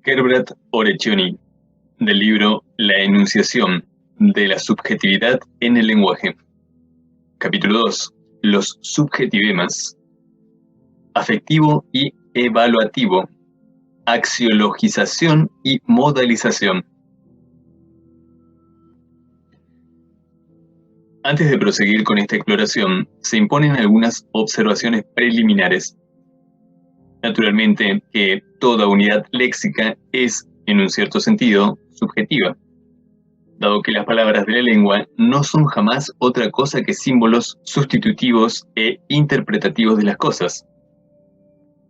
Herbert Orecchioni, del libro La enunciación de la subjetividad en el lenguaje. Capítulo 2. Los subjetivemas. Afectivo y evaluativo. Axiologización y modalización. Antes de proseguir con esta exploración, se imponen algunas observaciones preliminares. Naturalmente que toda unidad léxica es, en un cierto sentido, subjetiva, dado que las palabras de la lengua no son jamás otra cosa que símbolos sustitutivos e interpretativos de las cosas.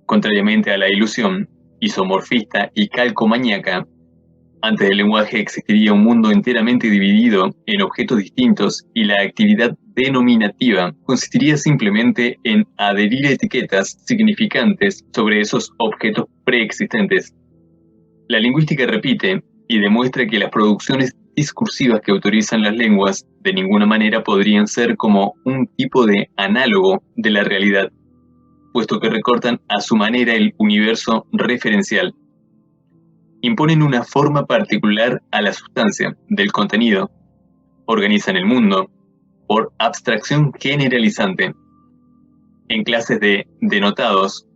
Contrariamente a la ilusión isomorfista y calcomaníaca, antes del lenguaje existiría un mundo enteramente dividido en objetos distintos y la actividad denominativa consistiría simplemente en adherir etiquetas significantes sobre esos objetos preexistentes. La lingüística repite y demuestra que las producciones discursivas que autorizan las lenguas de ninguna manera podrían ser como un tipo de análogo de la realidad, puesto que recortan a su manera el universo referencial. Imponen una forma particular a la sustancia del contenido, organizan el mundo por abstracción generalizante, en clases de denotados,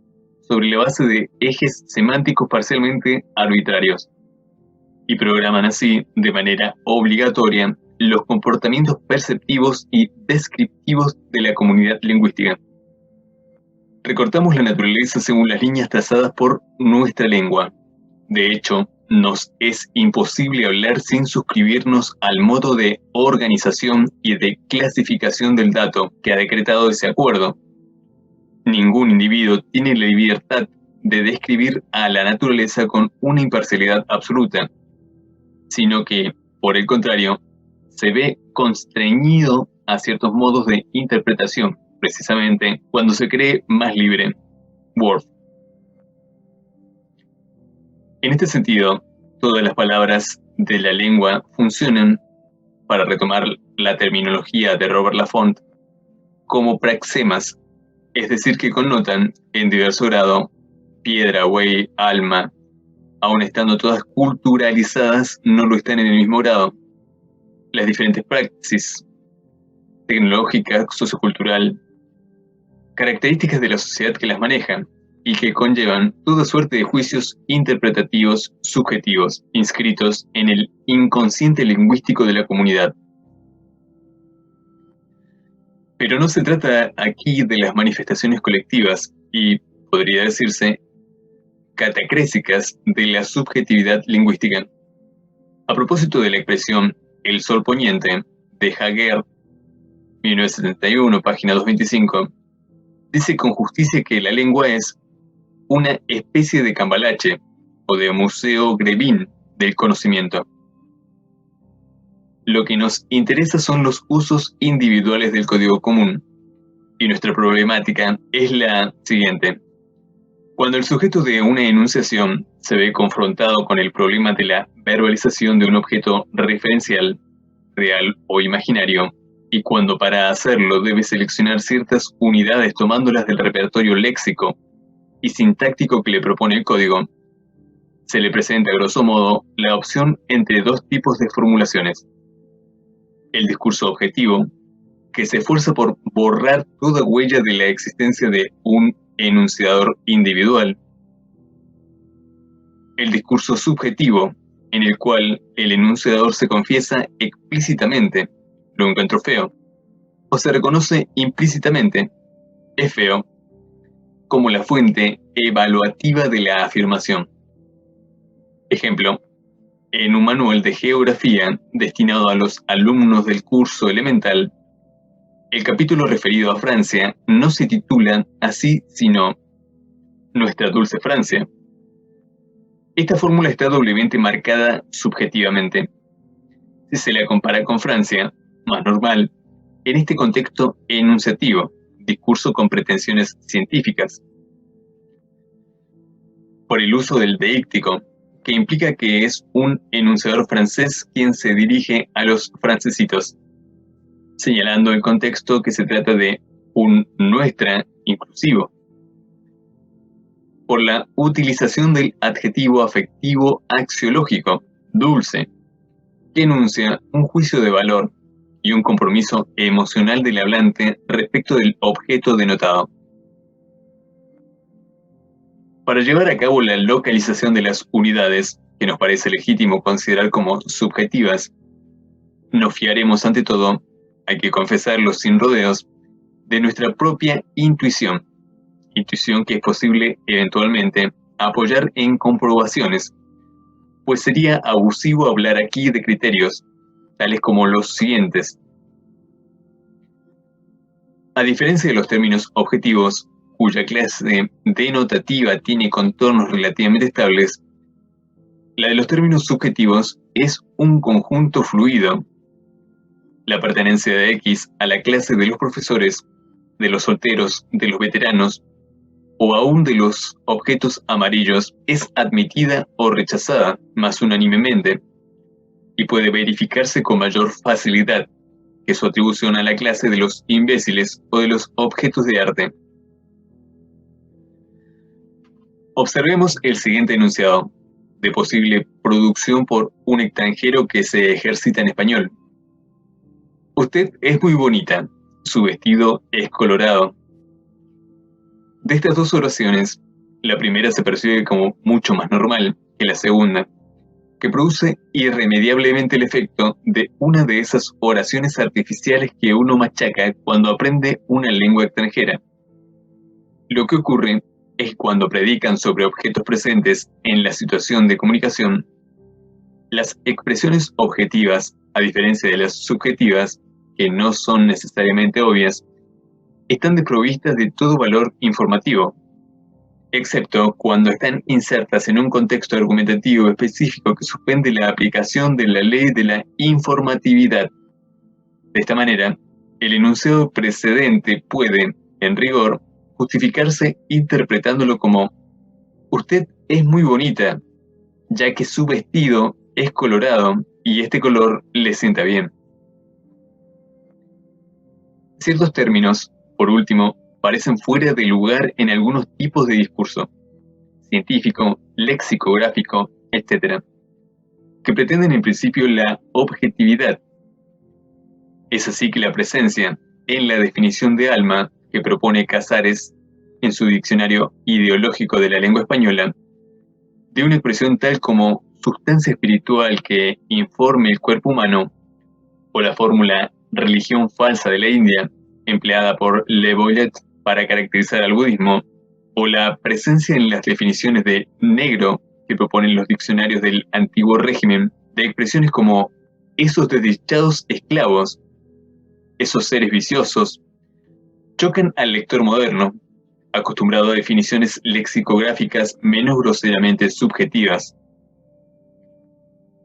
sobre la base de ejes semánticos parcialmente arbitrarios, y programan así, de manera obligatoria, los comportamientos perceptivos y descriptivos de la comunidad lingüística. Recortamos la naturaleza según las líneas trazadas por nuestra lengua. De hecho, nos es imposible hablar sin suscribirnos al modo de organización y de clasificación del dato que ha decretado ese acuerdo. Ningún individuo tiene la libertad de describir a la naturaleza con una imparcialidad absoluta, sino que, por el contrario, se ve constreñido a ciertos modos de interpretación, precisamente cuando se cree más libre. Worth. En este sentido, todas las palabras de la lengua funcionan, para retomar la terminología de Robert Laffont, como praxemas, es decir, que connotan, en diverso grado, piedra, buey, alma. Aun estando todas culturalizadas, no lo están en el mismo grado. Las diferentes praxis tecnológica, sociocultural, características de la sociedad que las manejan, y que conllevan toda suerte de juicios interpretativos subjetivos, inscritos en el inconsciente lingüístico de la comunidad. Pero no se trata aquí de las manifestaciones colectivas y, podría decirse, catacrésicas de la subjetividad lingüística. A propósito de la expresión «el sol poniente» de Jaguer, 1971, página 225, dice con justicia que la lengua es una especie de cambalache o de museo Grebin del conocimiento. Lo que nos interesa son los usos individuales del código común, y nuestra problemática es la siguiente. Cuando el sujeto de una enunciación se ve confrontado con el problema de la verbalización de un objeto referencial, real o imaginario, y cuando para hacerlo debe seleccionar ciertas unidades tomándolas del repertorio léxico y sintáctico que le propone el código, se le presenta, a grosso modo, la opción entre dos tipos de formulaciones. El discurso objetivo, que se esfuerza por borrar toda huella de la existencia de un enunciador individual. El discurso subjetivo, en el cual el enunciador se confiesa explícitamente, lo encuentro feo, o se reconoce implícitamente, es feo, como la fuente evaluativa de la afirmación. Ejemplo, en un manual de geografía destinado a los alumnos del curso elemental, el capítulo referido a Francia no se titula así, sino «Nuestra dulce Francia». Esta fórmula está doblemente marcada subjetivamente. Si se la compara con Francia, más normal, en este contexto enunciativo, discurso con pretensiones científicas. Por el uso del deíctico, que implica que es un enunciador francés quien se dirige a los francesitos, señalando el contexto que se trata de un nuestra inclusivo. por la utilización del adjetivo afectivo axiológico, dulce, que enuncia un juicio de valor y un compromiso emocional del hablante respecto del objeto denotado. Para llevar a cabo la localización de las unidades, que nos parece legítimo considerar como subjetivas, nos fiaremos ante todo, hay que confesarlo sin rodeos, de nuestra propia intuición que es posible eventualmente apoyar en comprobaciones, pues sería abusivo hablar aquí de criterios, tales como los siguientes. A diferencia de los términos objetivos, cuya clase denotativa tiene contornos relativamente estables, la de los términos subjetivos es un conjunto fluido. La pertenencia de X a la clase de los profesores, de los solteros, de los veteranos, o aún de los objetos amarillos es admitida o rechazada más unánimemente, y puede verificarse con mayor facilidad que su atribución a la clase de los imbéciles o de los objetos de arte. Observemos el siguiente enunciado, de posible producción por un extranjero que se ejercita en español. Usted es muy bonita, su vestido es colorado. De estas dos oraciones, la primera se percibe como mucho más normal que la segunda, que produce irremediablemente el efecto de una de esas oraciones artificiales que uno machaca cuando aprende una lengua extranjera. Lo que ocurre es cuando predican sobre objetos presentes en la situación de comunicación, las expresiones objetivas, a diferencia de las subjetivas, que no son necesariamente obvias, están desprovistas de todo valor informativo, excepto cuando están insertas en un contexto argumentativo específico que suspende la aplicación de la ley de la informatividad. De esta manera, el enunciado precedente puede, en rigor, justificarse interpretándolo como «Usted es muy bonita, ya que su vestido es colorado y este color le sienta bien». Ciertos términos, por último, parecen fuera de lugar en algunos tipos de discurso, científico, lexicográfico, etc., que pretenden en principio la objetividad. Es así que la presencia, en la definición de alma que propone Casares en su diccionario ideológico de la lengua española, de una expresión tal como sustancia espiritual que informe el cuerpo humano, o la fórmula religión falsa de la India, empleada por Le Boylet para caracterizar al budismo, o la presencia en las definiciones de negro que proponen los diccionarios del antiguo régimen de expresiones como esos desdichados esclavos, esos seres viciosos, chocan al lector moderno, acostumbrado a definiciones lexicográficas menos groseramente subjetivas.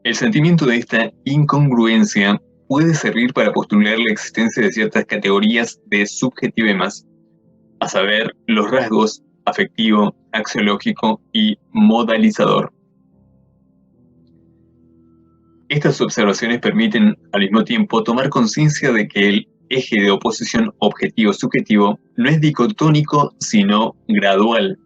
El sentimiento de esta incongruencia puede servir para postular la existencia de ciertas categorías de subjetivemas, a saber, los rasgos afectivo, axiológico y modalizador. Estas observaciones permiten, al mismo tiempo, tomar conciencia de que el eje de oposición objetivo-subjetivo no es dicotónico, sino gradual.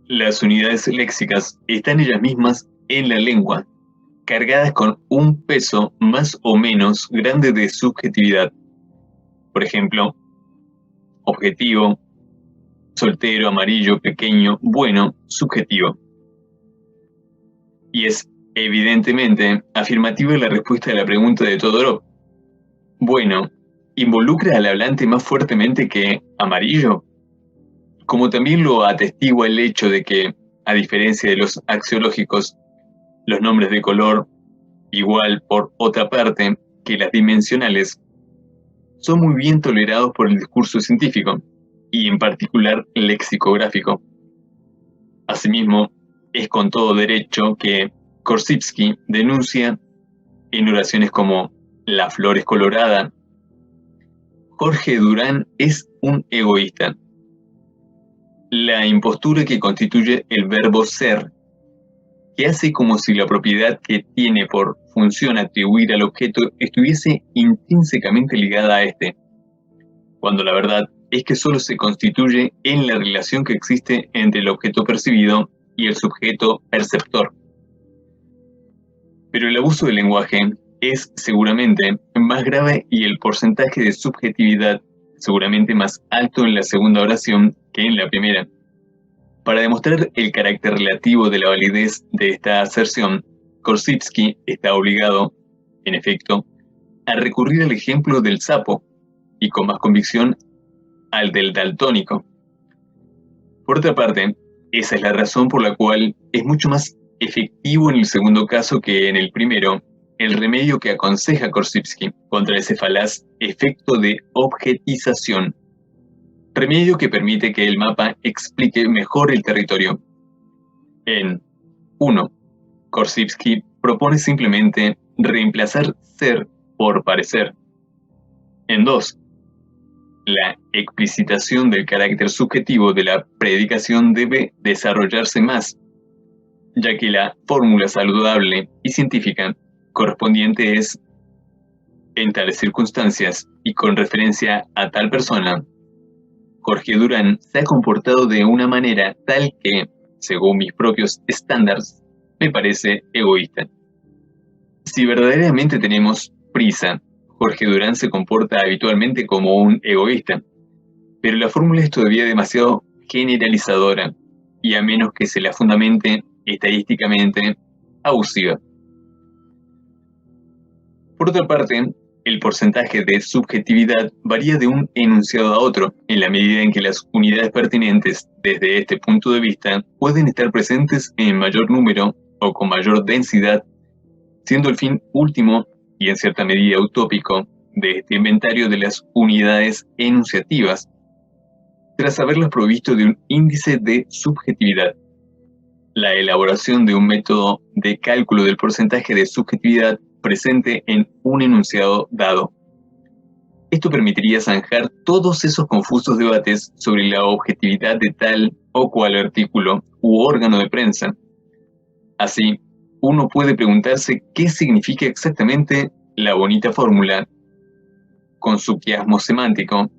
Las unidades léxicas están ellas mismas en la lengua, cargadas con un peso más o menos grande de subjetividad. Por ejemplo, objetivo, soltero, amarillo, pequeño, bueno, subjetivo. Y es, evidentemente, afirmativa la respuesta a la pregunta de Todorov. Bueno, ¿involucra al hablante más fuertemente que amarillo? Como también lo atestigua el hecho de que, a diferencia de los axiológicos, los nombres de color, igual por otra parte que las dimensionales, son muy bien tolerados por el discurso científico, y en particular lexicográfico. Asimismo, es con todo derecho que Korzybski denuncia en oraciones como «La flor es colorada», Jorge Durán es un egoísta. La impostura que constituye el verbo ser, que hace como si la propiedad que tiene por función atribuir al objeto estuviese intrínsecamente ligada a este, cuando la verdad es que solo se constituye en la relación que existe entre el objeto percibido y el sujeto perceptor. Pero el abuso del lenguaje es seguramente más grave y el porcentaje de subjetividad seguramente más alto en la segunda oración que en la primera. Para demostrar el carácter relativo de la validez de esta aserción, Korzybski está obligado, en efecto, a recurrir al ejemplo del sapo, y con más convicción al del daltónico. Por otra parte, esa es la razón por la cual es mucho más efectivo en el segundo caso que en el primero el remedio que aconseja Korzybski contra ese falaz efecto de objetización, remedio que permite que el mapa explique mejor el territorio. En 1. Korzybski propone simplemente reemplazar ser por parecer. En 2. La explicitación del carácter subjetivo de la predicación debe desarrollarse más, ya que la fórmula saludable y científica correspondiente es: en tales circunstancias y con referencia a tal persona, Jorge Durán se ha comportado de una manera tal que, según mis propios estándares, me parece egoísta. Si verdaderamente tenemos prisa, Jorge Durán se comporta habitualmente como un egoísta, pero la fórmula es todavía demasiado generalizadora y, a menos que se la fundamente estadísticamente, abusiva. Por otra parte, el porcentaje de subjetividad varía de un enunciado a otro, en la medida en que las unidades pertinentes desde este punto de vista pueden estar presentes en mayor número o con mayor densidad, siendo el fin último, y en cierta medida utópico, de este inventario de las unidades enunciativas, tras haberlas provisto de un índice de subjetividad. La elaboración de un método de cálculo del porcentaje de subjetividad presente en un enunciado dado. Esto permitiría zanjar todos esos confusos debates sobre la objetividad de tal o cual artículo u órgano de prensa. Así, uno puede preguntarse qué significa exactamente la bonita fórmula, con su quiasmo semántico,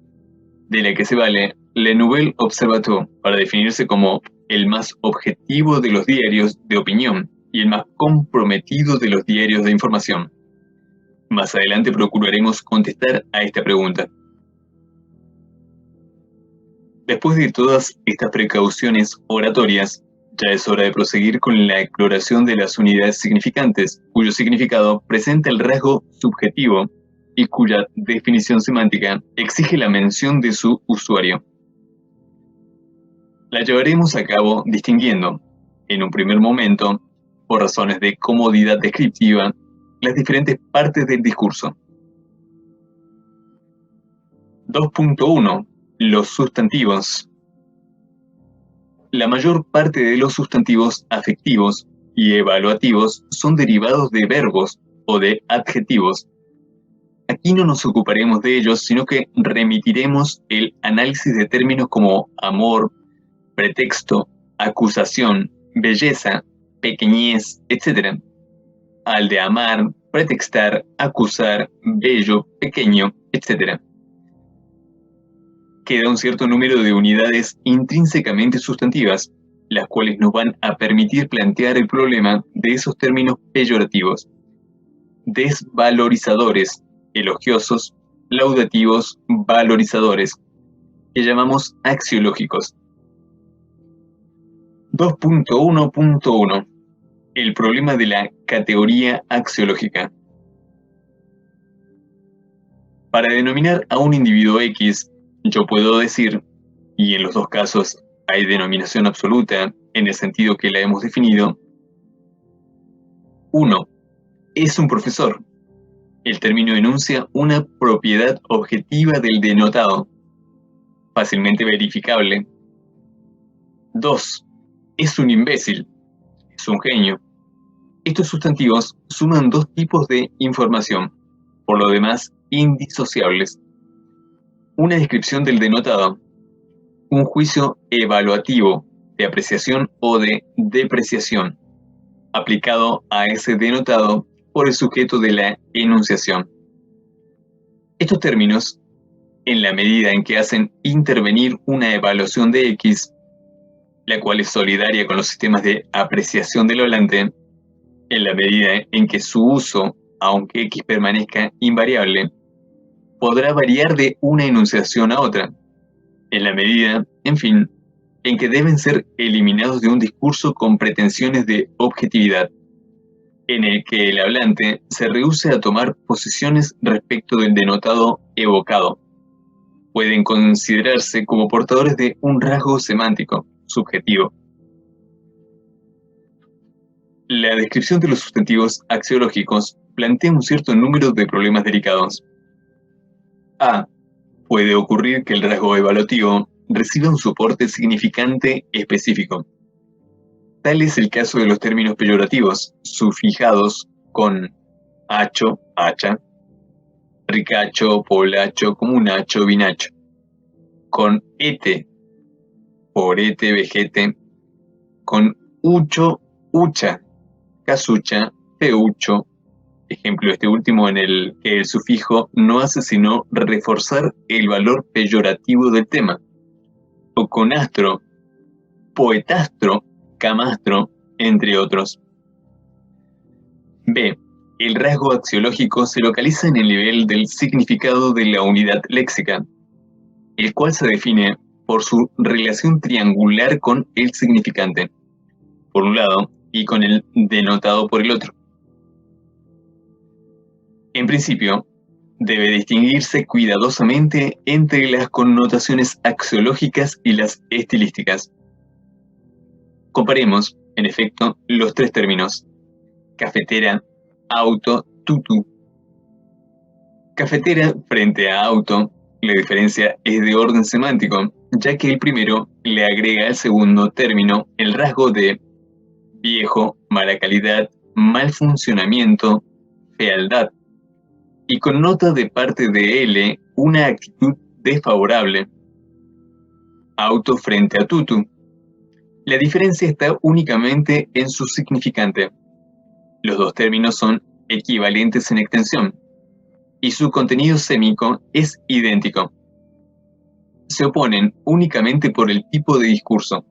de la que se vale Le Nouvel Observateur para definirse como el más objetivo de los diarios de opinión y el más comprometido de los diarios de información. Más adelante procuraremos contestar a esta pregunta. Después de todas estas precauciones oratorias, ya es hora de proseguir con la exploración de las unidades significantes, cuyo significado presenta el rasgo subjetivo y cuya definición semántica exige la mención de su usuario. La llevaremos a cabo distinguiendo, en un primer momento, por razones de comodidad descriptiva, las diferentes partes del discurso. 2.1. Los sustantivos. La mayor parte de los sustantivos afectivos y evaluativos son derivados de verbos o de adjetivos. Aquí no nos ocuparemos de ellos, sino que remitiremos el análisis de términos como amor, pretexto, acusación, belleza, pequeñez, etc. al de amar, pretextar, acusar, bello, pequeño, etc. Queda un cierto número de unidades intrínsecamente sustantivas, las cuales nos van a permitir plantear el problema de esos términos peyorativos, desvalorizadores, elogiosos, laudativos, valorizadores, que llamamos axiológicos. 2.1.1. El problema de la categoría axiológica. Para denominar a un individuo X, yo puedo decir, y en los dos casos hay denominación absoluta en el sentido que la hemos definido: 1. Es un profesor. El término enuncia una propiedad objetiva del denotado, fácilmente verificable. 2. Es un imbécil. Es un genio. Estos sustantivos suman dos tipos de información, por lo demás indisociables. Una descripción del denotado, un juicio evaluativo de apreciación o de depreciación, aplicado a ese denotado por el sujeto de la enunciación. Estos términos en la medida en que hacen intervenir una evaluación de X, la cual es solidaria con los sistemas de apreciación del hablante, en la medida en que su uso, aunque X permanezca invariable, podrá variar de una enunciación a otra, en la medida, en fin, en que deben ser eliminados de un discurso con pretensiones de objetividad, en el que el hablante se rehúse a tomar posiciones respecto del denotado evocado. Pueden considerarse como portadores de un rasgo semántico, subjetivo. La descripción de los sustantivos axiológicos plantea un cierto número de problemas delicados. A. Puede ocurrir que el rasgo evaluativo reciba un soporte significante específico. Tal es el caso de los términos peyorativos, sufijados con hacho, hacha, ricacho, poblacho, comunacho, vinacho, con ete, porete, vejete, con ucho, ucha, casucha, feucho, ejemplo este último en el que el sufijo no hace sino reforzar el valor peyorativo del tema, o con astro, poetastro, camastro, entre otros. B. El rasgo axiológico se localiza en el nivel del significado de la unidad léxica, el cual se define por su relación triangular con el significante, por un lado, y con el denotado por el otro. En principio, debe distinguirse cuidadosamente entre las connotaciones axiológicas y las estilísticas. Comparemos, en efecto, los tres términos: cafetera, auto, tutu. Cafetera frente a auto, la diferencia es de orden semántico, ya que el primero le agrega al segundo término el rasgo de viejo, mala calidad, mal funcionamiento, fealdad, y connota de parte de L una actitud desfavorable. Auto frente a tutu. La diferencia está únicamente en su significante. Los dos términos son equivalentes en extensión, y su contenido sémico es idéntico. Se oponen únicamente por el tipo de discurso.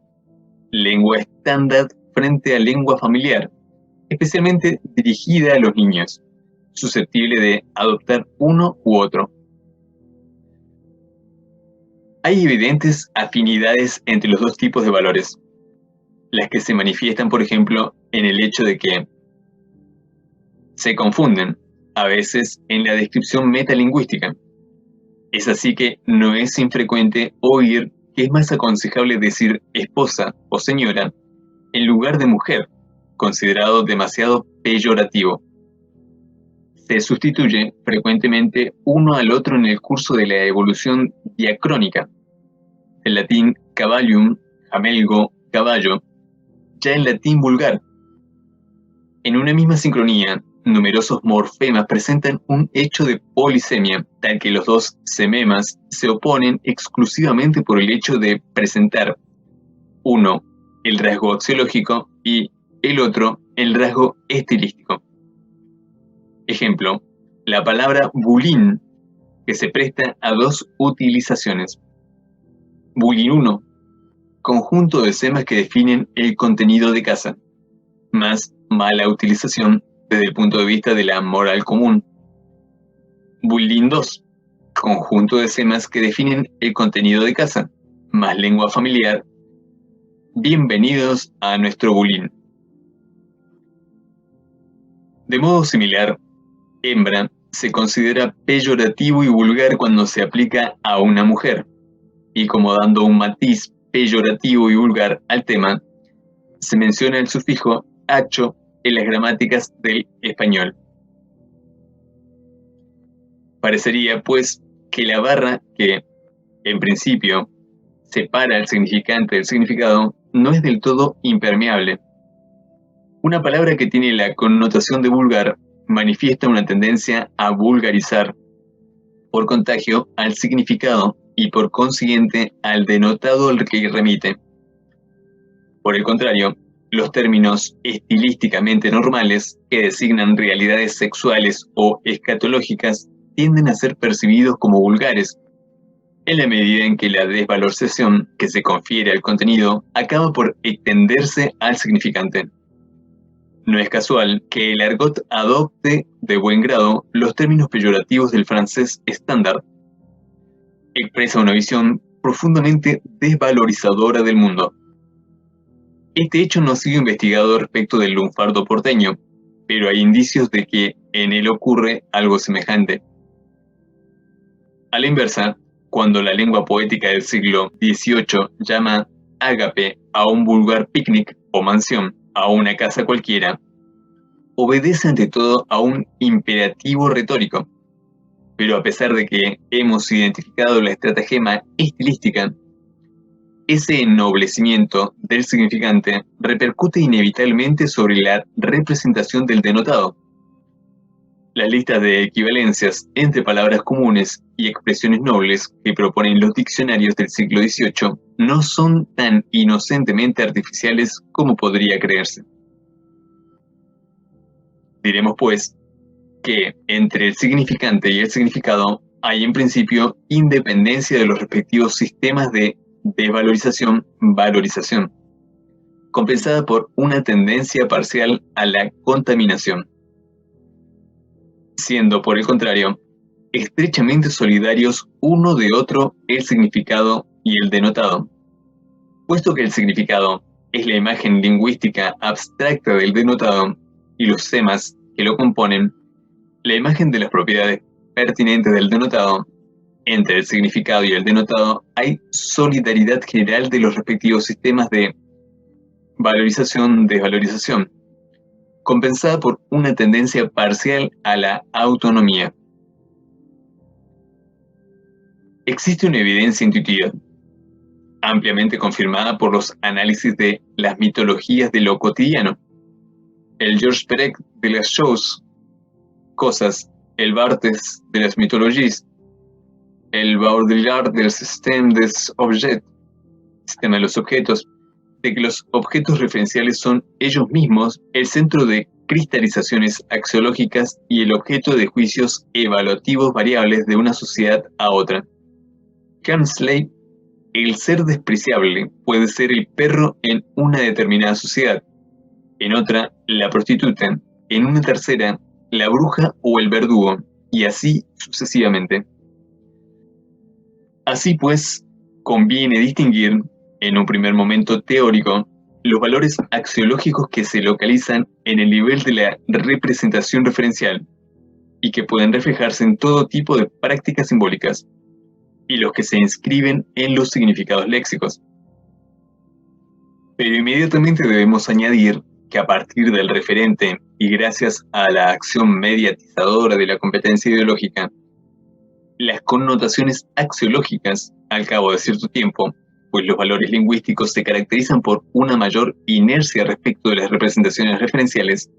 Lengua estándar frente a lengua familiar, especialmente dirigida a los niños, susceptible de adoptar uno u otro. Hay evidentes afinidades entre los dos tipos de valores, las que se manifiestan, por ejemplo, en el hecho de que se confunden, a veces, en la descripción metalingüística. Es así que no es infrecuente oír que es más aconsejable decir esposa o señora en lugar de mujer, considerado demasiado peyorativo. Se sustituye frecuentemente uno al otro en el curso de la evolución diacrónica, del latín cavallum, jamelgo, caballo, ya en latín vulgar. En una misma sincronía, numerosos morfemas presentan un hecho de polisemia, tal que los dos sememas se oponen exclusivamente por el hecho de presentar, uno, el rasgo axiológico y el otro, el rasgo estilístico. Ejemplo, la palabra bulín, que se presta a dos utilizaciones. Bulín 1, conjunto de semas que definen el contenido de casa, más mala utilización desde el punto de vista de la moral común. Bulín 2, conjunto de semas que definen el contenido de casa, más lengua familiar. Bienvenidos a nuestro bulín. De modo similar, hembra se considera peyorativo y vulgar cuando se aplica a una mujer, y como dando un matiz peyorativo y vulgar al tema, se menciona el sufijo acho en las gramáticas del español. Parecería, pues, que la barra que, en principio, separa el significante del significado no es del todo impermeable. Una palabra que tiene la connotación de vulgar manifiesta una tendencia a vulgarizar, por contagio al significado y por consiguiente al denotado al que remite. Por el contrario, los términos estilísticamente normales, que designan realidades sexuales o escatológicas, tienden a ser percibidos como vulgares, en la medida en que la desvalorización que se confiere al contenido acaba por extenderse al significante. No es casual que el argot adopte de buen grado los términos peyorativos del francés estándar. Expresa una visión profundamente desvalorizadora del mundo. Este hecho no ha sido investigado respecto del lunfardo porteño, pero hay indicios de que en él ocurre algo semejante. A la inversa, cuando la lengua poética del siglo XVIII llama ágape a un vulgar picnic o mansión, a una casa cualquiera, obedece ante todo a un imperativo retórico. Pero a pesar de que hemos identificado la estratagema estilística, ese ennoblecimiento del significante repercute inevitablemente sobre la representación del denotado. Las listas de equivalencias entre palabras comunes y expresiones nobles que proponen los diccionarios del siglo XVIII no son tan inocentemente artificiales como podría creerse. Diremos, pues, que entre el significante y el significado hay en principio independencia de los respectivos sistemas de desvalorización-valorización, compensada por una tendencia parcial a la contaminación, siendo, por el contrario, estrechamente solidarios uno de otro el significado y el denotado. Puesto que el significado es la imagen lingüística abstracta del denotado y los temas que lo componen, la imagen de las propiedades pertinentes del denotado, entre el significado y el denotado hay solidaridad general de los respectivos sistemas de valorización-desvalorización, compensada por una tendencia parcial a la autonomía. Existe una evidencia intuitiva, ampliamente confirmada por los análisis de las mitologías de lo cotidiano. El Georges Perec de las cosas, el Barthes de las mitologías, el Baudrillard del sistema des objets, sistema de los objetos, de que los objetos referenciales son ellos mismos el centro de cristalizaciones axiológicas y el objeto de juicios evaluativos variables de una sociedad a otra. Kingsley, el ser despreciable puede ser el perro en una determinada sociedad, en otra, la prostituta, en una tercera, la bruja o el verdugo, y así sucesivamente. Así pues, conviene distinguir, en un primer momento teórico, los valores axiológicos que se localizan en el nivel de la representación referencial y que pueden reflejarse en todo tipo de prácticas simbólicas, y los que se inscriben en los significados léxicos. Pero inmediatamente debemos añadir que a partir del referente y gracias a la acción mediatizadora de la competencia ideológica, las connotaciones axiológicas, al cabo de cierto tiempo, pues los valores lingüísticos se caracterizan por una mayor inercia respecto de las representaciones referenciales,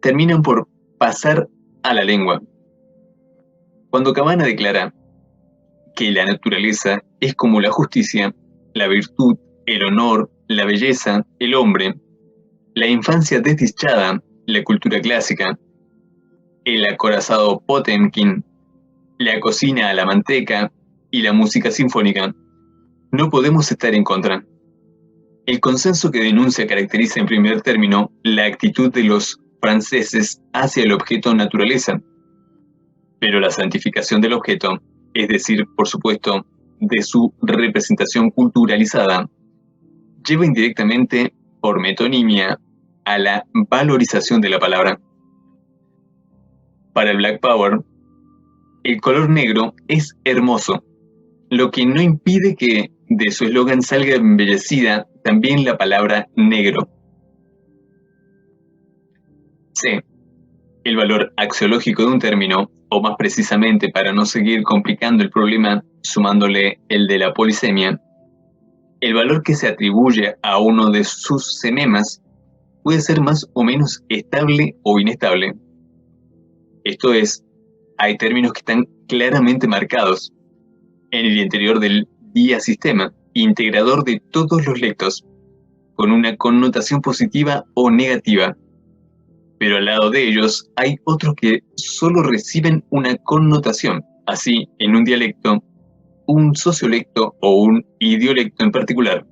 terminan por pasar a la lengua. Cuando Cabana declara que la naturaleza es como la justicia, la virtud, el honor, la belleza, el hombre, la infancia desdichada, la cultura clásica, el acorazado Potemkin, la cocina a la manteca y la música sinfónica, no podemos estar en contra. El consenso que denuncia caracteriza en primer término la actitud de los franceses hacia el objeto naturaleza, pero la santificación del objeto, es decir, por supuesto, de su representación culturalizada, lleva indirectamente, por metonimia, a la valorización de la palabra. Para el Black Power, el color negro es hermoso, lo que no impide que de su eslogan salga embellecida también la palabra negro. C. El valor axiológico de un término, o más precisamente para no seguir complicando el problema sumándole el de la polisemia, el valor que se atribuye a uno de sus sememas puede ser más o menos estable o inestable. Esto es, hay términos que están claramente marcados en el interior del dia-sistema, integrador de todos los lectos, con una connotación positiva o negativa. Pero al lado de ellos hay otros que solo reciben una connotación. Así, en un dialecto, un sociolecto o un idiolecto en particular.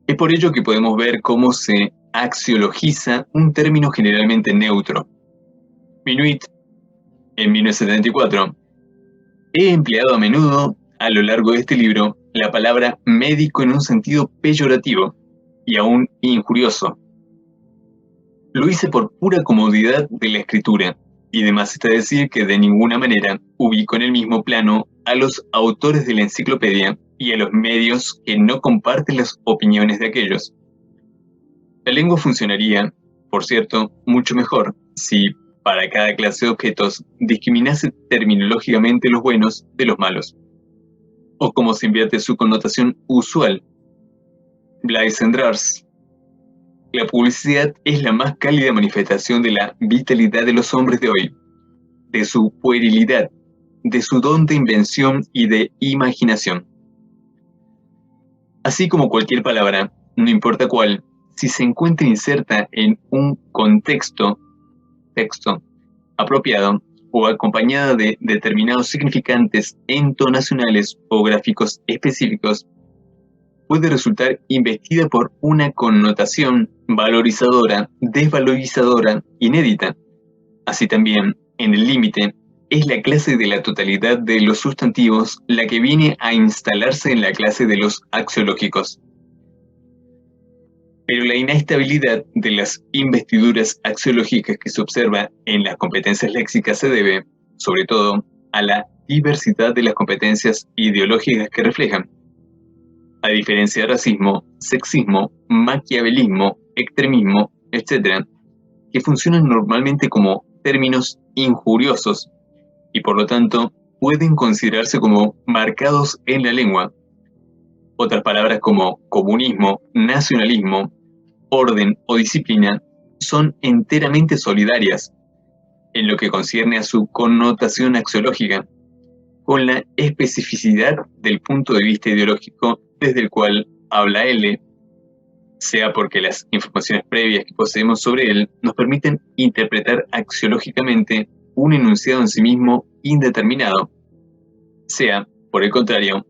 Es por ello que podemos ver cómo se axiologiza un término generalmente neutro. Minuit, en 1974, he empleado a menudo, a lo largo de este libro, la palabra médico en un sentido peyorativo y aún injurioso. Lo hice por pura comodidad de la escritura, y demás está decir que de ninguna manera ubico en el mismo plano a los autores de la enciclopedia y a los medios que no comparten las opiniones de aquellos. La lengua funcionaría, por cierto, mucho mejor si para cada clase de objetos discriminase terminológicamente los buenos de los malos, o como se invierte su connotación usual. Blaise Cendrars. La publicidad es la más cálida manifestación de la vitalidad de los hombres de hoy, de su puerilidad, de su don de invención y de imaginación. Así como cualquier palabra, no importa cuál, si se encuentra inserta en un texto apropiado o acompañada de determinados significantes entonacionales o gráficos específicos, puede resultar investida por una connotación valorizadora, desvalorizadora, inédita. Así también, en el límite, es la clase de la totalidad de los sustantivos la que viene a instalarse en la clase de los axiológicos. Pero la inestabilidad de las investiduras axiológicas que se observa en las competencias léxicas se debe, sobre todo, a la diversidad de las competencias ideológicas que reflejan. A diferencia de racismo, sexismo, maquiavelismo, extremismo, etc., que funcionan normalmente como términos injuriosos y por lo tanto pueden considerarse como marcados en la lengua. Otras palabras como comunismo, nacionalismo, orden o disciplina son enteramente solidarias en lo que concierne a su connotación axiológica, con la especificidad del punto de vista ideológico desde el cual habla L, sea porque las informaciones previas que poseemos sobre él nos permiten interpretar axiológicamente un enunciado en sí mismo indeterminado, sea, por el contrario,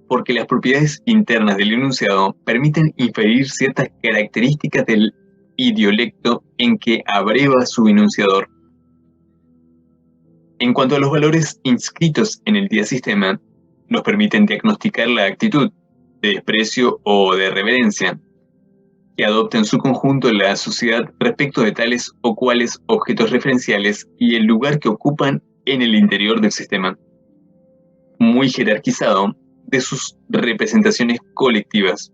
porque las propiedades internas del enunciado permiten inferir ciertas características del idiolecto en que abreva su enunciador. En cuanto a los valores inscritos en el diasistema, nos permiten diagnosticar la actitud de desprecio o de reverencia que adopta en su conjunto la sociedad respecto de tales o cuales objetos referenciales y el lugar que ocupan en el interior del sistema, muy jerarquizado, de sus representaciones colectivas.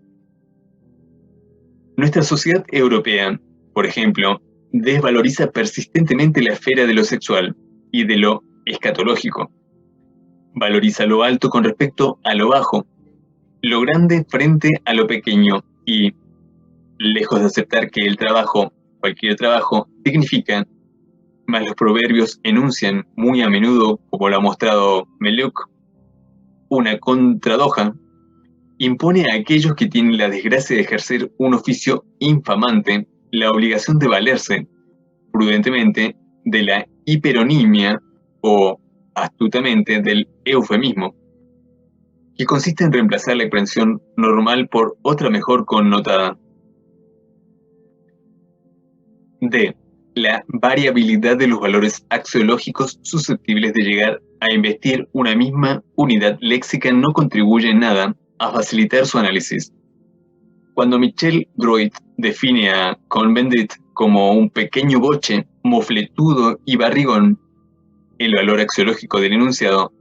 Nuestra sociedad europea, por ejemplo, desvaloriza persistentemente la esfera de lo sexual y de lo escatológico. Valoriza lo alto con respecto a lo bajo, lo grande frente a lo pequeño y, lejos de aceptar que el trabajo, cualquier trabajo, dignifica, mas los proverbios enuncian muy a menudo, como lo ha mostrado Meluc, una contradoja, impone a aquellos que tienen la desgracia de ejercer un oficio infamante la obligación de valerse, prudentemente, de la hiperonimia o, astutamente, del eufemismo, que consiste en reemplazar la expresión normal por otra mejor connotada. D. La variabilidad de los valores axiológicos susceptibles de llegar a investir una misma unidad léxica no contribuye en nada a facilitar su análisis. Cuando Michel Droit define a Cohn-Bendit como un pequeño boche, mofletudo y barrigón, el valor axiológico del enunciado,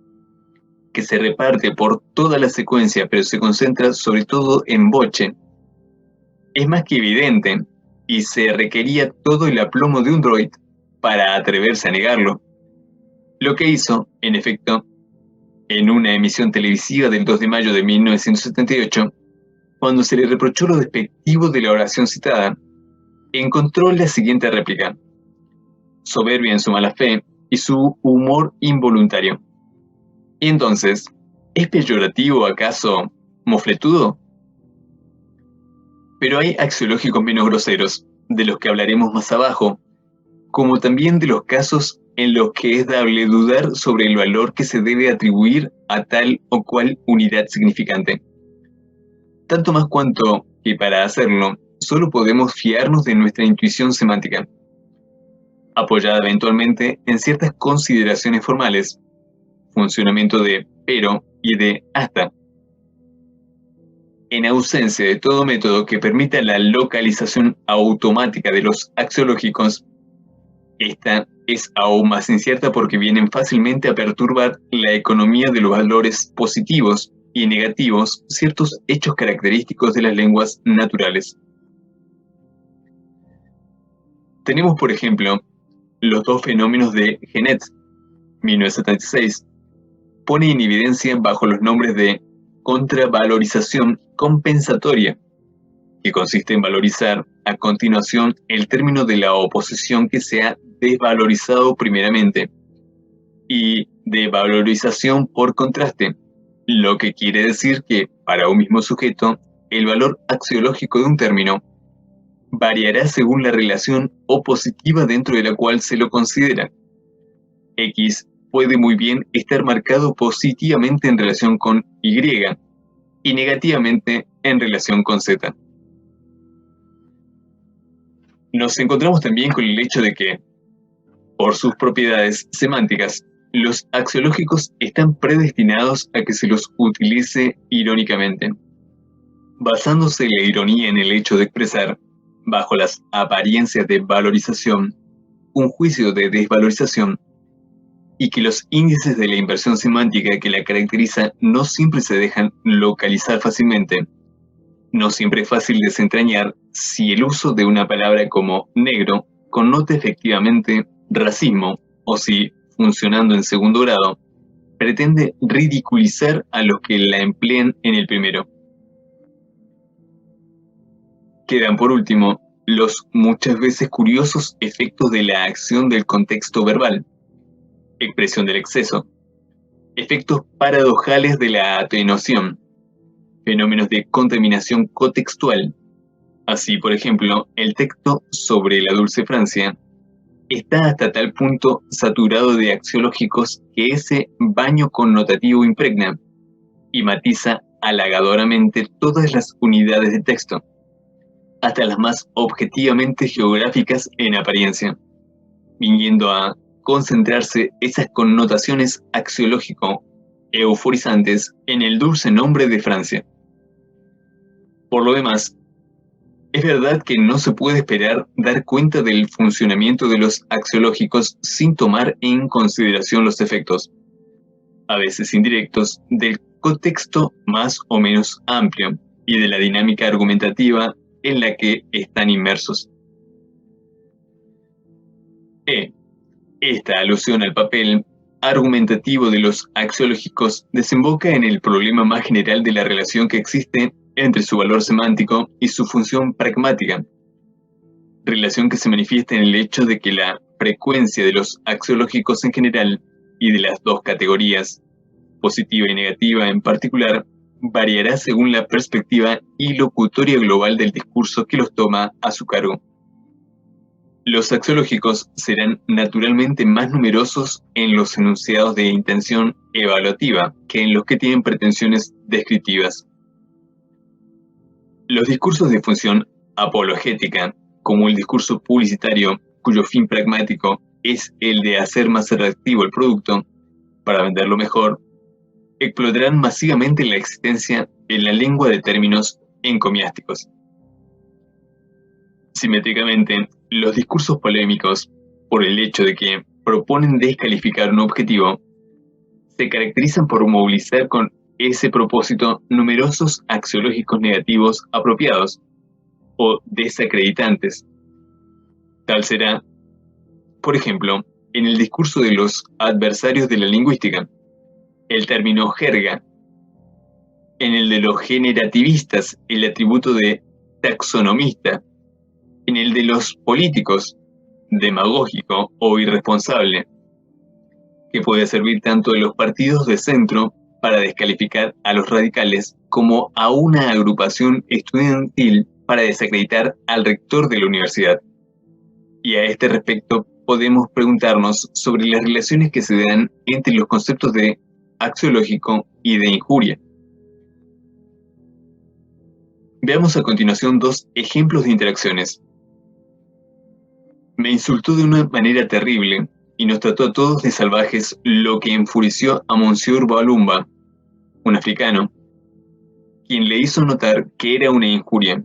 que se reparte por toda la secuencia pero se concentra sobre todo en boche, es más que evidente y se requería todo el aplomo de un Droit para atreverse a negarlo. Lo que hizo, en efecto, en una emisión televisiva del 2 de mayo de 1978, cuando se le reprochó lo despectivo de la oración citada, encontró la siguiente réplica: soberbia en su mala fe y su humor involuntario. Y entonces, ¿es peyorativo acaso mofletudo? Pero hay axiológicos menos groseros, de los que hablaremos más abajo, como también de los casos en los que es dable dudar sobre el valor que se debe atribuir a tal o cual unidad significante. Tanto más cuanto que para hacerlo, solo podemos fiarnos de nuestra intuición semántica, apoyada eventualmente en ciertas consideraciones formales, funcionamiento de pero y de hasta. En ausencia de todo método que permita la localización automática de los axiológicos, esta es aún más incierta porque vienen fácilmente a perturbar la economía de los valores positivos y negativos, ciertos hechos característicos de las lenguas naturales. Tenemos, por ejemplo, los dos fenómenos de Genet, 1976, pone en evidencia bajo los nombres de contravalorización compensatoria, que consiste en valorizar a continuación el término de la oposición que se ha desvalorizado primeramente, y de valorización por contraste, lo que quiere decir que, para un mismo sujeto, el valor axiológico de un término variará según la relación opositiva dentro de la cual se lo considera. X puede muy bien estar marcado positivamente en relación con Y y negativamente en relación con Z. Nos encontramos también con el hecho de que, por sus propiedades semánticas, los axiológicos están predestinados a que se los utilice irónicamente, basándose la ironía en el hecho de expresar, bajo las apariencias de valorización, un juicio de desvalorización, y que los índices de la inversión semántica que la caracteriza no siempre se dejan localizar fácilmente. No siempre es fácil desentrañar si el uso de una palabra como negro connota efectivamente racismo o si, funcionando en segundo grado, pretende ridiculizar a los que la emplean en el primero. Quedan por último los muchas veces curiosos efectos de la acción del contexto verbal, expresión del exceso, efectos paradojales de la atenuación, fenómenos de contaminación cotextual. Así, por ejemplo, el texto sobre la Dulce Francia está hasta tal punto saturado de axiológicos que ese baño connotativo impregna y matiza halagadoramente todas las unidades de texto, hasta las más objetivamente geográficas en apariencia, viniendo a concentrarse esas connotaciones axiológico-euforizantes en el dulce nombre de Francia. Por lo demás, es verdad que no se puede esperar dar cuenta del funcionamiento de los axiológicos sin tomar en consideración los efectos, a veces indirectos, del contexto más o menos amplio y de la dinámica argumentativa en la que están inmersos. Esta alusión al papel argumentativo de los axiológicos desemboca en el problema más general de la relación que existe entre su valor semántico y su función pragmática, relación que se manifiesta en el hecho de que la frecuencia de los axiológicos en general y de las dos categorías, positiva y negativa en particular, variará según la perspectiva y locutoria global del discurso que los toma a su cargo. Los axiológicos serán naturalmente más numerosos en los enunciados de intención evaluativa que en los que tienen pretensiones descriptivas. Los discursos de función apologética, como el discurso publicitario, cuyo fin pragmático es el de hacer más atractivo el producto para venderlo mejor, explotarán masivamente la existencia en la lengua de términos encomiásticos. Simétricamente, los discursos polémicos, por el hecho de que proponen descalificar un objetivo, se caracterizan por movilizar con ese propósito numerosos axiológicos negativos apropiados o desacreditantes. Tal será, por ejemplo, en el discurso de los adversarios de la lingüística, el término jerga; en el de los generativistas, el atributo de taxonomista; en el de los políticos, demagógico o irresponsable, que puede servir tanto a los partidos de centro para descalificar a los radicales como a una agrupación estudiantil para desacreditar al rector de la universidad. Y a este respecto podemos preguntarnos sobre las relaciones que se dan entre los conceptos de axiológico y de injuria. Veamos a continuación dos ejemplos de interacciones. Me insultó de una manera terrible y nos trató a todos de salvajes, lo que enfureció a Monsieur Balumba, un africano, quien le hizo notar que era una injuria.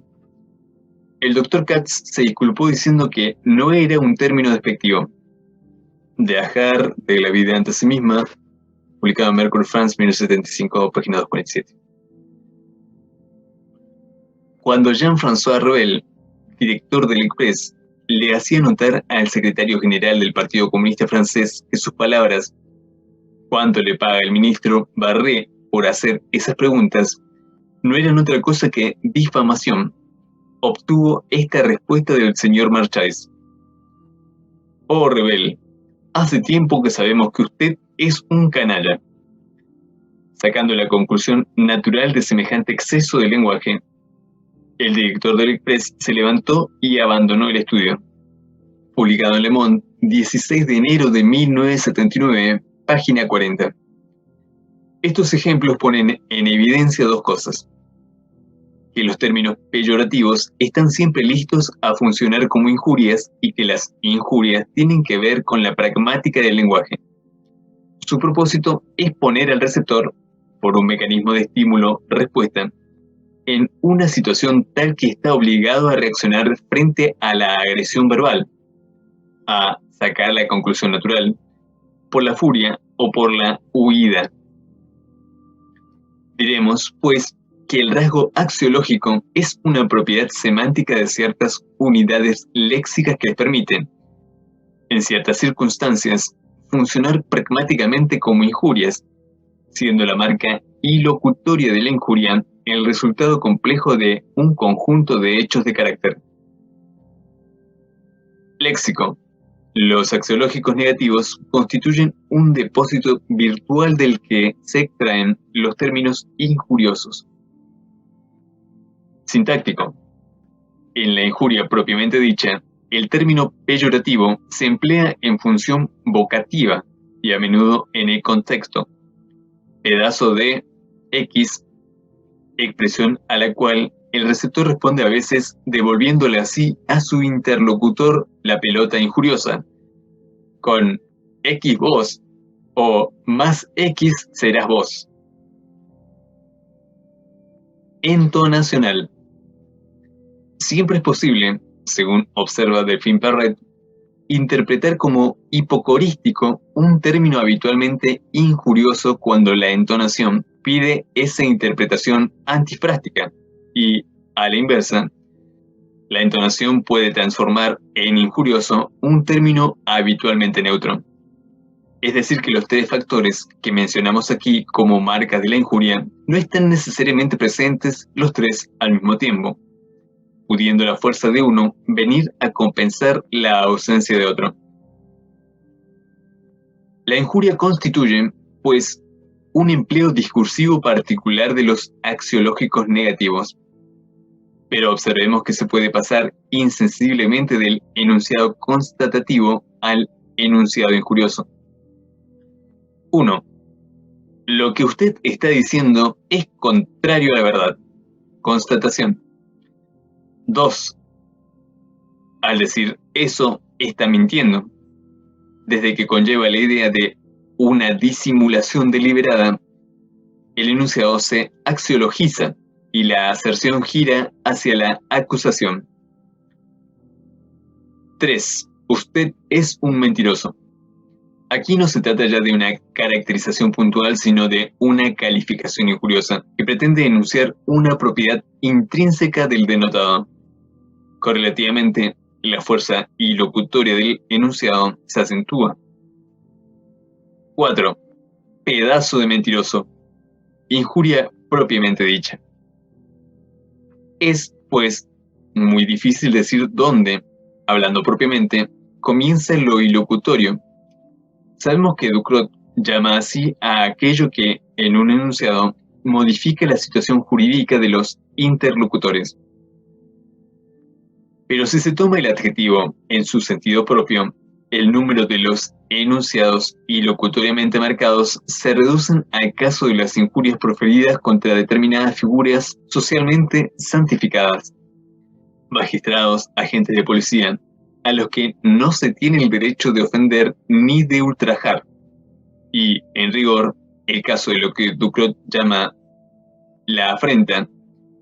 El Dr. Katz se disculpó diciendo que no era un término despectivo. De Ajar, de la vida ante sí misma, publicado en Mercury France, 1975, página 247. Cuando Jean-François Revel, director del Express, le hacía notar al secretario general del Partido Comunista francés que sus palabras «¿Cuánto le paga el ministro Barré por hacer esas preguntas?», no eran otra cosa que difamación, obtuvo esta respuesta del señor Marchais: «Oh, Revel, hace tiempo que sabemos que usted es un canalla». Sacando la conclusión natural de semejante exceso de lenguaje, el director del Express se levantó y abandonó el estudio. Publicado en Le Monde, 16 de enero de 1979, página 40. Estos ejemplos ponen en evidencia dos cosas: que los términos peyorativos están siempre listos a funcionar como injurias y que las injurias tienen que ver con la pragmática del lenguaje. Su propósito es poner al receptor, por un mecanismo de estímulo-respuesta, en una situación tal que está obligado a reaccionar frente a la agresión verbal, a sacar la conclusión natural, por la furia o por la huida. Diremos, pues, que el rasgo axiológico es una propiedad semántica de ciertas unidades léxicas que permiten, en ciertas circunstancias, funcionar pragmáticamente como injurias, siendo la marca ilocutoria de la injuria el resultado complejo de un conjunto de hechos de carácter. Léxico. Los axiológicos negativos constituyen un depósito virtual del que se extraen los términos injuriosos. Sintáctico. En la injuria propiamente dicha, el término peyorativo se emplea en función vocativa y a menudo en el contexto. Pedazo de X, expresión a la cual el receptor responde a veces devolviéndole así a su interlocutor la pelota injuriosa, con X vos o más X serás vos. Entonacional. Siempre es posible, según observa Delphine Perret, interpretar como hipocorístico un término habitualmente injurioso cuando la entonación pide esa interpretación antifrástica y, a la inversa, la entonación puede transformar en injurioso un término habitualmente neutro. Es decir, que los tres factores que mencionamos aquí como marcas de la injuria no están necesariamente presentes los tres al mismo tiempo, pudiendo la fuerza de uno venir a compensar la ausencia de otro. La injuria constituye, pues, un empleo discursivo particular de los axiológicos negativos. Pero observemos que se puede pasar insensiblemente del enunciado constatativo al enunciado injurioso. 1. Lo que usted está diciendo es contrario a la verdad. Constatación. 2. Al decir eso, está mintiendo. Desde que conlleva la idea de una disimulación deliberada, el enunciado se axiologiza y la aserción gira hacia la acusación. 3. Usted es un mentiroso. Aquí no se trata ya de una caracterización puntual, sino de una calificación injuriosa que pretende enunciar una propiedad intrínseca del denotado. Correlativamente, la fuerza ilocutoria del enunciado se acentúa. 4. Pedazo de mentiroso. Injuria propiamente dicha. Es, pues, muy difícil decir dónde, hablando propiamente, comienza lo ilocutorio. Sabemos que Ducrot llama así a aquello que, en un enunciado, modifica la situación jurídica de los interlocutores. Pero si se toma el adjetivo en su sentido propio, el número de los enunciados ilocutoriamente marcados se reducen al caso de las injurias proferidas contra determinadas figuras socialmente santificadas, magistrados, agentes de policía, a los que no se tiene el derecho de ofender ni de ultrajar. Y, en rigor, el caso de lo que Ducrot llama la afrenta,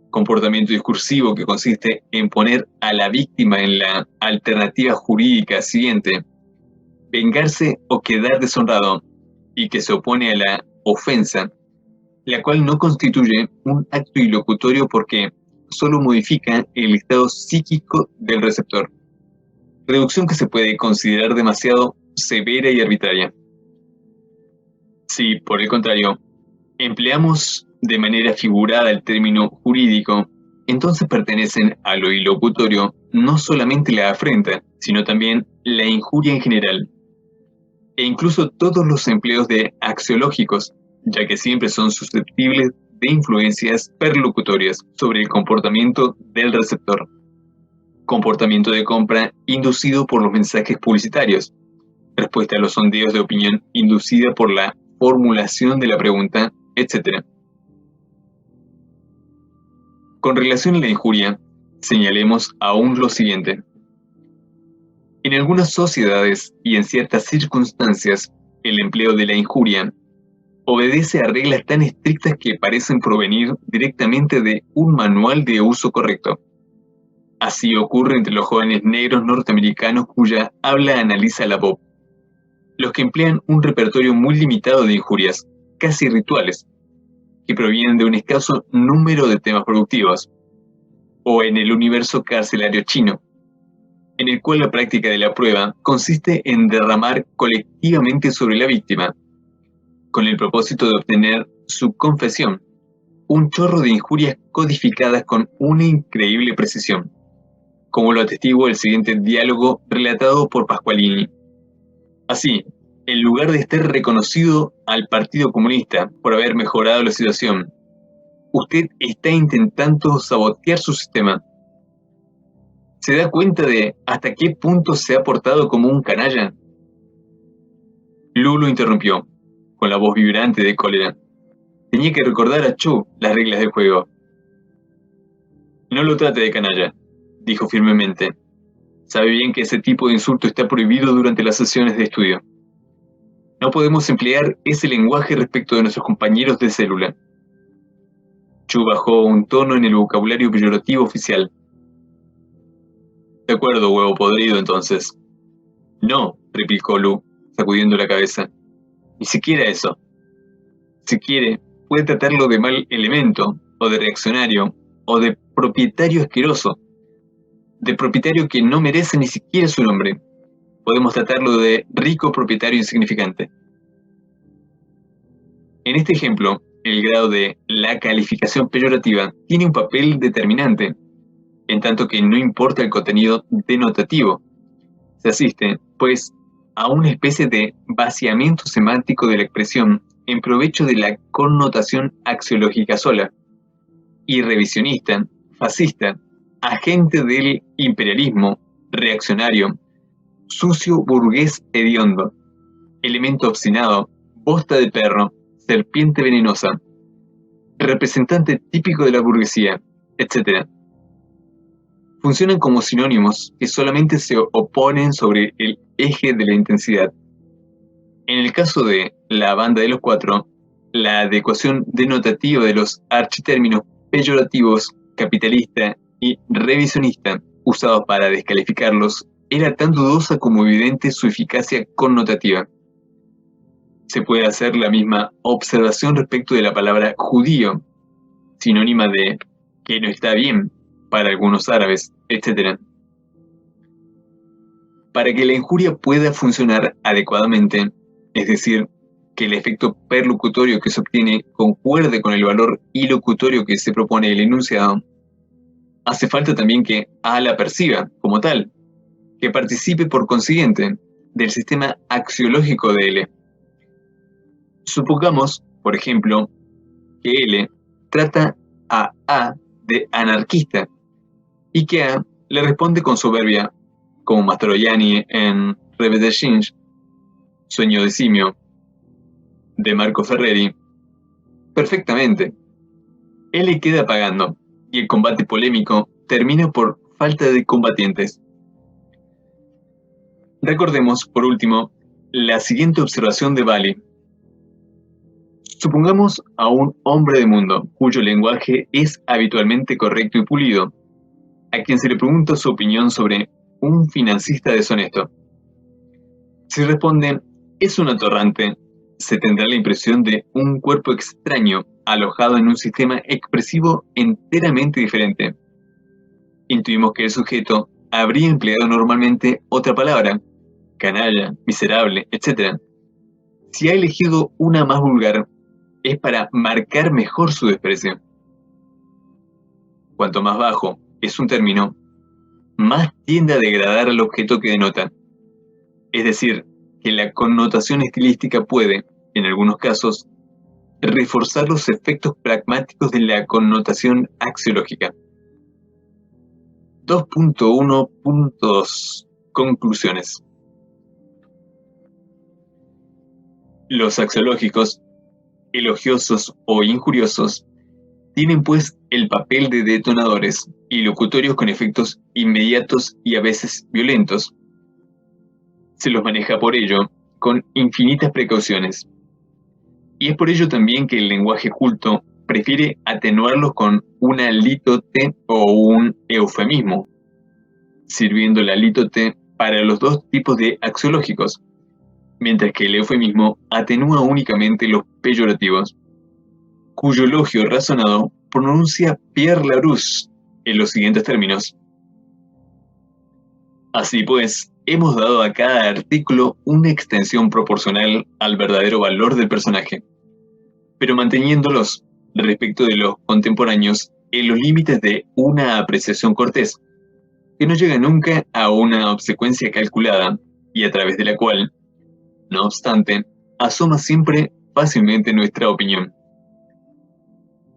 comportamiento discursivo que consiste en poner a la víctima en la alternativa jurídica siguiente: vengarse o quedar deshonrado, y que se opone a la ofensa, la cual no constituye un acto ilocutorio porque solo modifica el estado psíquico del receptor. Reducción que se puede considerar demasiado severa y arbitraria. Si, por el contrario, empleamos de manera figurada el término jurídico, entonces pertenecen a lo ilocutorio no solamente la afrenta, sino también la injuria en general, e incluso todos los empleos de axiológicos, ya que siempre son susceptibles de influencias perlocutorias sobre el comportamiento del receptor. Comportamiento de compra inducido por los mensajes publicitarios. Respuesta a los sondeos de opinión inducida por la formulación de la pregunta, etc. Con relación a la injuria, señalemos aún lo siguiente. En algunas sociedades y en ciertas circunstancias, el empleo de la injuria obedece a reglas tan estrictas que parecen provenir directamente de un manual de uso correcto. Así ocurre entre los jóvenes negros norteamericanos cuya habla analiza la Bob, los que emplean un repertorio muy limitado de injurias, casi rituales, que provienen de un escaso número de temas productivos, o en el universo carcelario chino, en el cual la práctica de la prueba consiste en derramar colectivamente sobre la víctima, con el propósito de obtener su confesión, un chorro de injurias codificadas con una increíble precisión, como lo atestigua el siguiente diálogo relatado por Pasqualini. Así, en lugar de estar reconocido al Partido Comunista por haber mejorado la situación, usted está intentando sabotear su sistema. ¿Se da cuenta de hasta qué punto se ha portado como un canalla? Lu lo interrumpió, con la voz vibrante de cólera. Tenía que recordar a Chu las reglas del juego. No lo trate de canalla, dijo firmemente. Sabe bien que ese tipo de insulto está prohibido durante las sesiones de estudio. No podemos emplear ese lenguaje respecto de nuestros compañeros de célula. Chu bajó un tono en el vocabulario peyorativo oficial. De acuerdo, huevo podrido, entonces. No, replicó Lu, sacudiendo la cabeza. Ni siquiera eso. Si quiere, puede tratarlo de mal elemento, o de reaccionario, o de propietario asqueroso. De propietario que no merece ni siquiera su nombre. Podemos tratarlo de rico propietario insignificante. En este ejemplo, el grado de la calificación peyorativa tiene un papel determinante, en tanto que no importa el contenido denotativo. Se asiste, pues, a una especie de vaciamiento semántico de la expresión en provecho de la connotación axiológica sola, y revisionista, fascista, agente del imperialismo, reaccionario, sucio burgués hediondo, elemento obstinado, bosta de perro, serpiente venenosa, representante típico de la burguesía, etc. Funcionan como sinónimos que solamente se oponen sobre el eje de la intensidad. En el caso de la banda de los cuatro, la adecuación denotativa de los architérminos peyorativos capitalista y revisionista usados para descalificarlos era tan dudosa como evidente su eficacia connotativa. Se puede hacer la misma observación respecto de la palabra judío, sinónima de que no está bien para algunos árabes, etc. Para que la injuria pueda funcionar adecuadamente, es decir, que el efecto perlocutorio que se obtiene concuerde con el valor ilocutorio que se propone el enunciado, hace falta también que A la perciba como tal, que participe por consiguiente del sistema axiológico de L. Supongamos, por ejemplo, que L trata a A de anarquista y que A le responde con soberbia, como Mastroianni en Rêve de Ginge, Sueño de simio, de Marco Ferreri, perfectamente. Él le queda pagando, y el combate polémico termina por falta de combatientes. Recordemos, por último, la siguiente observación de Bali. Supongamos a un hombre de mundo, cuyo lenguaje es habitualmente correcto y pulido, a quien se le pregunta su opinión sobre un financista deshonesto. Si responde, es un atorrante, se tendrá la impresión de un cuerpo extraño alojado en un sistema expresivo enteramente diferente. Intuimos que el sujeto habría empleado normalmente otra palabra, canalla, miserable, etc. Si ha elegido una más vulgar, es para marcar mejor su desprecio. Cuanto más bajo es un término, más tiende a degradar al objeto que denota. Es decir, que la connotación estilística puede, en algunos casos, reforzar los efectos pragmáticos de la connotación axiológica. 2.1.2 Conclusiones. Los axiológicos, elogiosos o injuriosos, tienen pues el papel de detonadores y locutorios con efectos inmediatos y a veces violentos. Se los maneja por ello con infinitas precauciones. Y es por ello también que el lenguaje culto prefiere atenuarlos con una lítote o un eufemismo, sirviendo la lítote para los dos tipos de axiológicos, mientras que el eufemismo atenúa únicamente los peyorativos, cuyo elogio razonado pronuncia Pierre Larousse en los siguientes términos. Así pues, hemos dado a cada artículo una extensión proporcional al verdadero valor del personaje, pero manteniéndolos, respecto de los contemporáneos, en los límites de una apreciación cortés, que no llega nunca a una obsecuencia calculada y a través de la cual, no obstante, asoma siempre fácilmente nuestra opinión.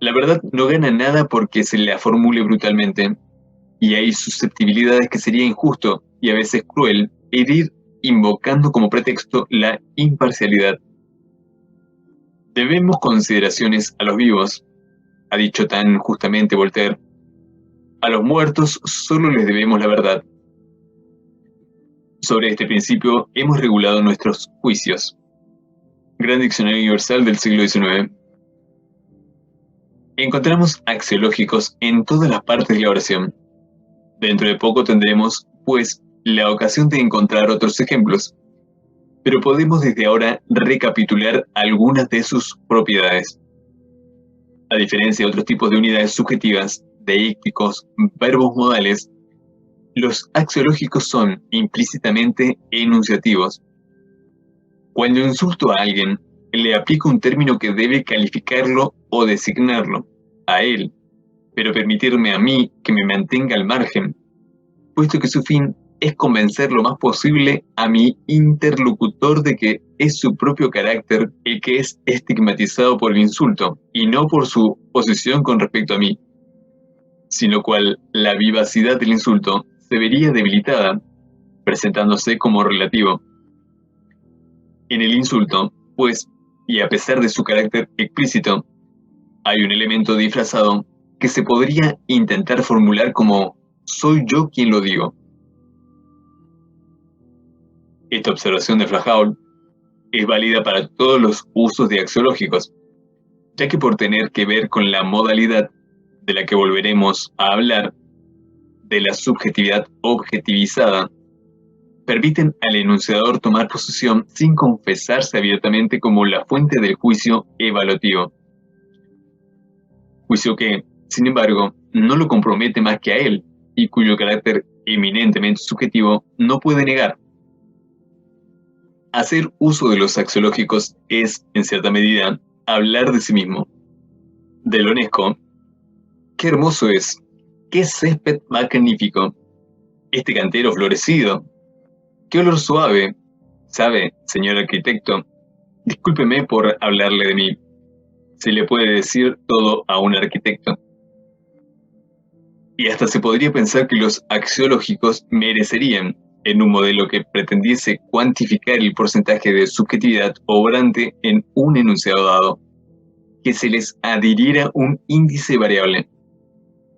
La verdad no gana nada porque se la formule brutalmente, y hay susceptibilidades que sería injusto y a veces cruel herir invocando como pretexto la imparcialidad. Debemos consideraciones a los vivos, ha dicho tan justamente Voltaire. A los muertos solo les debemos la verdad. Sobre este principio hemos regulado nuestros juicios. Gran Diccionario Universal del siglo XIX. Encontramos axiológicos en todas las partes de la oración. Dentro de poco tendremos, pues, la ocasión de encontrar otros ejemplos, pero podemos desde ahora recapitular algunas de sus propiedades. A diferencia de otros tipos de unidades subjetivas, deícticos, verbos modales, los axiológicos son implícitamente enunciativos. Cuando insulto a alguien, le aplico un término que debe calificarlo o designarlo, a él, pero permitirme a mí que me mantenga al margen, puesto que su fin es convencer lo más posible a mi interlocutor de que es su propio carácter el que es estigmatizado por el insulto, y no por su posición con respecto a mí, sin lo cual la vivacidad del insulto se vería debilitada, presentándose como relativo. En el insulto, pues, y a pesar de su carácter explícito, hay un elemento disfrazado que se podría intentar formular como «soy yo quien lo digo». Esta observación de Flahault es válida para todos los usos de axiológicos, ya que por tener que ver con la modalidad de la que volveremos a hablar, de la subjetividad objetivizada, permiten al enunciador tomar posesión sin confesarse abiertamente como la fuente del juicio evaluativo. Juicio que, sin embargo, no lo compromete más que a él, y cuyo carácter eminentemente subjetivo no puede negar. Hacer uso de los axiológicos es, en cierta medida, hablar de sí mismo. Delaunay: «¡Qué hermoso es! ¡Qué césped magnífico! Este cantero florecido. ¡Qué olor suave! ¿Sabe, señor arquitecto? Discúlpeme por hablarle de mí. Se le puede decir todo a un arquitecto». Y hasta se podría pensar que los axiológicos merecerían, en un modelo que pretendiese cuantificar el porcentaje de subjetividad obrante en un enunciado dado, que se les adhiriera un índice variable,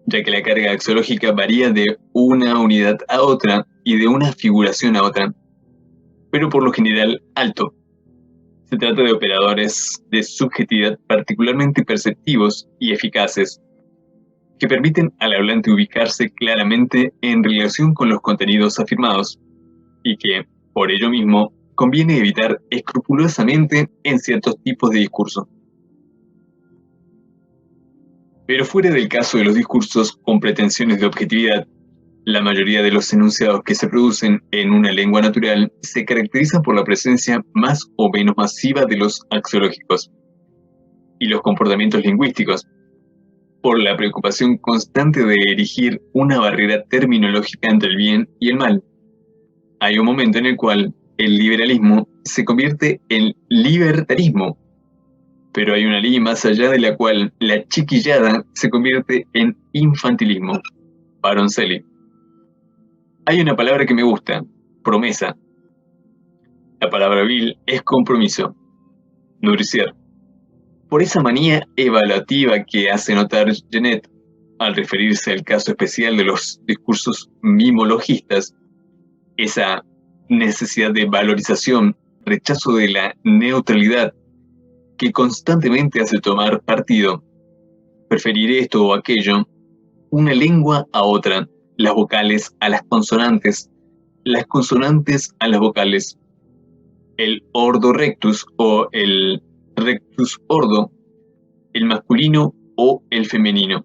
ya que la carga axiológica varía de una unidad a otra y de una figuración a otra, pero por lo general alto. Se trata de operadores de subjetividad particularmente perceptivos y eficaces, que permiten al hablante ubicarse claramente en relación con los contenidos afirmados, y que, por ello mismo, conviene evitar escrupulosamente en ciertos tipos de discurso. Pero fuera del caso de los discursos con pretensiones de objetividad, la mayoría de los enunciados que se producen en una lengua natural se caracterizan por la presencia más o menos masiva de los axiológicos y los comportamientos lingüísticos, por la preocupación constante de erigir una barrera terminológica entre el bien y el mal. Hay un momento en el cual el liberalismo se convierte en libertarismo, pero hay una línea más allá de la cual la chiquillada se convierte en infantilismo. Baroncelli. Hay una palabra que me gusta, promesa. La palabra vil es compromiso. Nourricier. Por esa manía evaluativa que hace notar Genet al referirse al caso especial de los discursos mimologistas, esa necesidad de valorización, rechazo de la neutralidad, que constantemente hace tomar partido, preferir esto o aquello, una lengua a otra, las vocales a las consonantes, las consonantes a las vocales, el ordo rectus o el rectus ordo, el masculino o el femenino.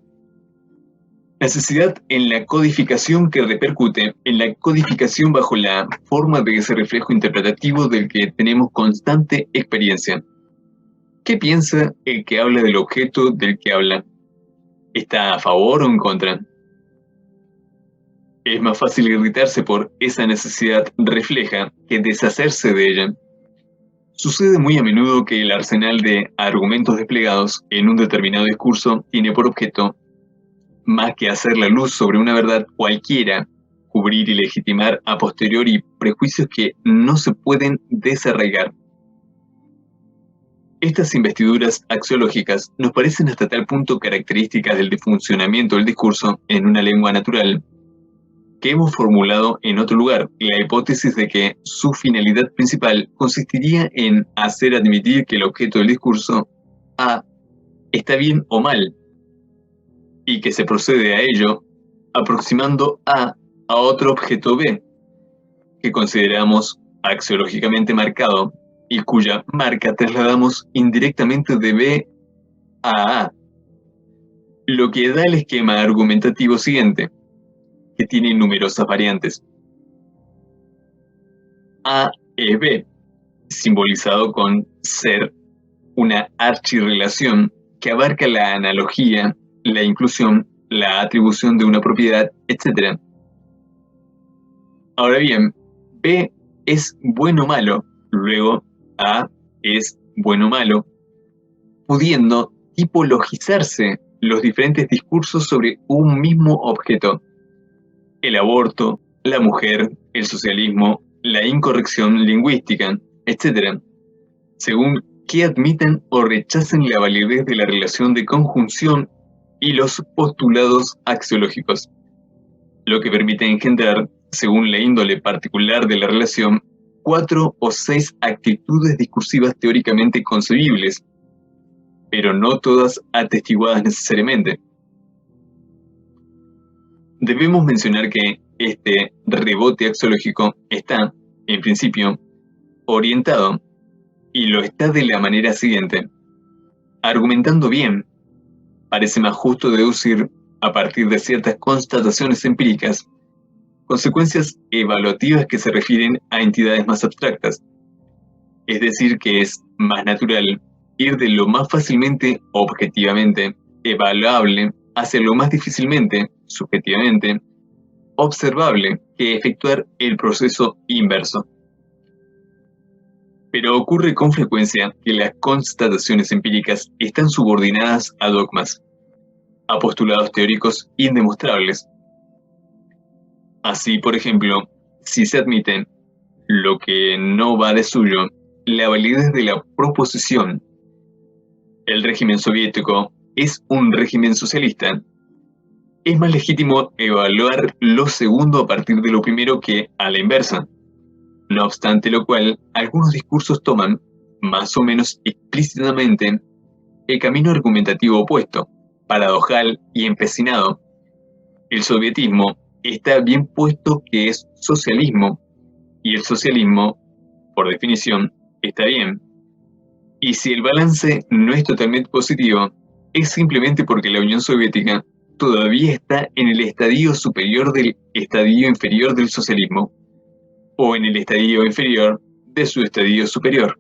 Necesidad en la codificación que repercute en la codificación bajo la forma de ese reflejo interpretativo del que tenemos constante experiencia. ¿Qué piensa el que habla del objeto del que habla? ¿Está a favor o en contra? Es más fácil irritarse por esa necesidad refleja que deshacerse de ella. Sucede muy a menudo que el arsenal de argumentos desplegados en un determinado discurso tiene por objeto, más que hacer la luz sobre una verdad cualquiera, cubrir y legitimar a posteriori prejuicios que no se pueden desarraigar. Estas investiduras axiológicas nos parecen hasta tal punto características del funcionamiento del discurso en una lengua natural, que hemos formulado en otro lugar la hipótesis de que su finalidad principal consistiría en hacer admitir que el objeto del discurso A está bien o mal, y que se procede a ello aproximando A otro objeto B, que consideramos axiológicamente marcado y cuya marca trasladamos indirectamente de B a A, lo que da el esquema argumentativo siguiente, que tiene numerosas variantes. A es B, simbolizado con ser, una archirrelación que abarca la analogía, la inclusión, la atribución de una propiedad, etc. Ahora bien, B es bueno o malo, luego A es bueno o malo, pudiendo tipologizarse los diferentes discursos sobre un mismo objeto: el aborto, la mujer, el socialismo, la incorrección lingüística, etc., según que admitan o rechacen la validez de la relación de conjunción y los postulados axiológicos, lo que permite engendrar, según la índole particular de la relación, 4 o 6 actitudes discursivas teóricamente concebibles, pero no todas atestiguadas necesariamente. Debemos mencionar que este rebote axiológico está, en principio, orientado, y lo está de la manera siguiente. Argumentando bien, parece más justo deducir, a partir de ciertas constataciones empíricas, consecuencias evaluativas que se refieren a entidades más abstractas. Es decir, que es más natural ir de lo más fácilmente objetivamente evaluable hacia lo más difícilmente, subjetivamente, observable, que efectuar el proceso inverso. Pero ocurre con frecuencia que las constataciones empíricas están subordinadas a dogmas, a postulados teóricos indemostrables. Así, por ejemplo, si se admite, lo que no va de suyo, la validez de la proposición el régimen soviético es un régimen socialista, es más legítimo evaluar lo segundo a partir de lo primero que a la inversa. No obstante lo cual, algunos discursos toman, más o menos explícitamente, el camino argumentativo opuesto, paradojal y empecinado. El sovietismo está bien puesto que es socialismo, y el socialismo, por definición, está bien. Y si el balance no es totalmente positivo, es simplemente porque la Unión Soviética todavía está en el estadio superior del estadio inferior del socialismo, o en el estadio inferior de su estadio superior.